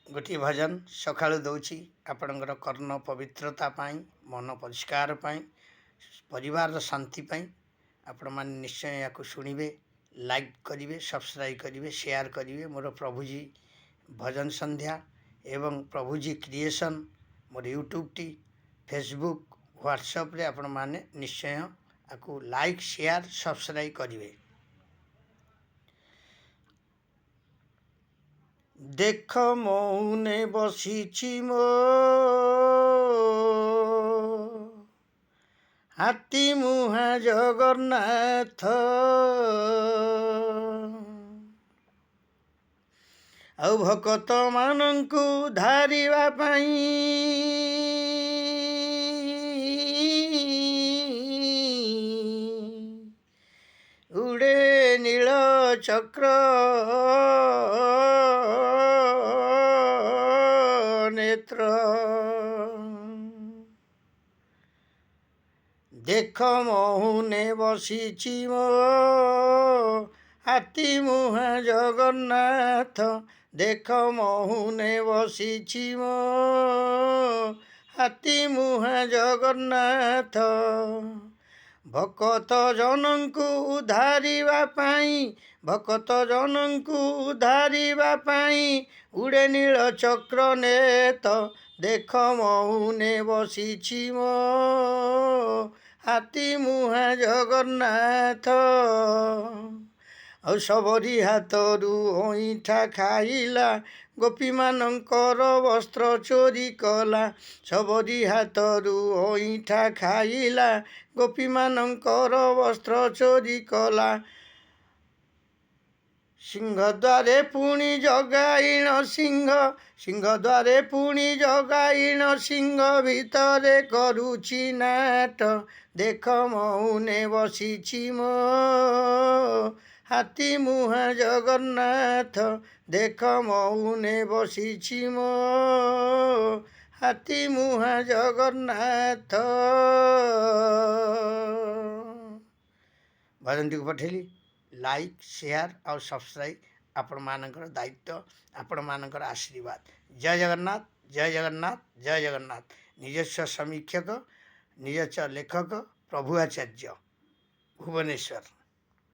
गोटे भजन सकाळु दौची आपणकर कर्ण पवित्रता पाई मन परिष्कार पाई परिवार शांति पाई आपण मैंने निश्चय या शुणवे लाइक करेंगे सब्सक्राइब करेंगे शेयर करेंगे मोर प्रभुजी भजन संध्या एवं प्रभुजी क्रिएशन मोर यूट्यूब टी फेसबुक व्हाट्सएप रे आपण मैंने निश्चय आपको लाइक शेयर सब्सक्राइब करेंगे। देख मौने बसीची मो हाथी मुहा जगन्नाथ ଆଉ ଭକତ ମାନଙ୍କୁ ଧାରିବା ପାଇଁ ଉଡ଼େ ନୀଳ ଚକ୍ର ନେତ୍ର। देख महुने बसीची मो हाथी मुहा जगन्नाथ देख महुने बसीची मो हाथी मुहा जगन्नाथ भकत जनଙ୍କୁ उधारिବା ପାଇଁ भकत जनଙ୍କୁ उधारिବା ପାଇଁ उड़े नीଳ चक्र नेत देख महुने बसीची मो हाथी मुहा जगन्नाथ। ଆଉ सबरी हाथरू ଅଇଁଠା ଖାଇଲା ଗୋପୀ ମାନଙ୍କର ବସ୍ତ୍ର ଚୋରି କଲା सबरी हाथरू ଅଇଁଠା ଖାଇଲା ଗୋପୀ ମାନଙ୍କର ବସ୍ତ୍ର ଚୋରି କଲା सिंहद्वारे पुणी जगाइण सिंह सिंहद्वारे पुणी जगाइण सिंह भितरे करुची नाट देख महुने बसीची मो हाथी मुहा जगन्नाथ देख महुने बसीची मो हाथी मुहा जगन्नाथ। भजन टी पठेली लाइक शेयर और सब्सक्राइब आपण मानकर दायित्व आपण मानकर आशीर्वाद। जय जगन्नाथ जय जगन्नाथ जय जगन्नाथ। निजस्व समीक्षक निजस्व लेखक प्रभु आचार्य भुवनेश्वर।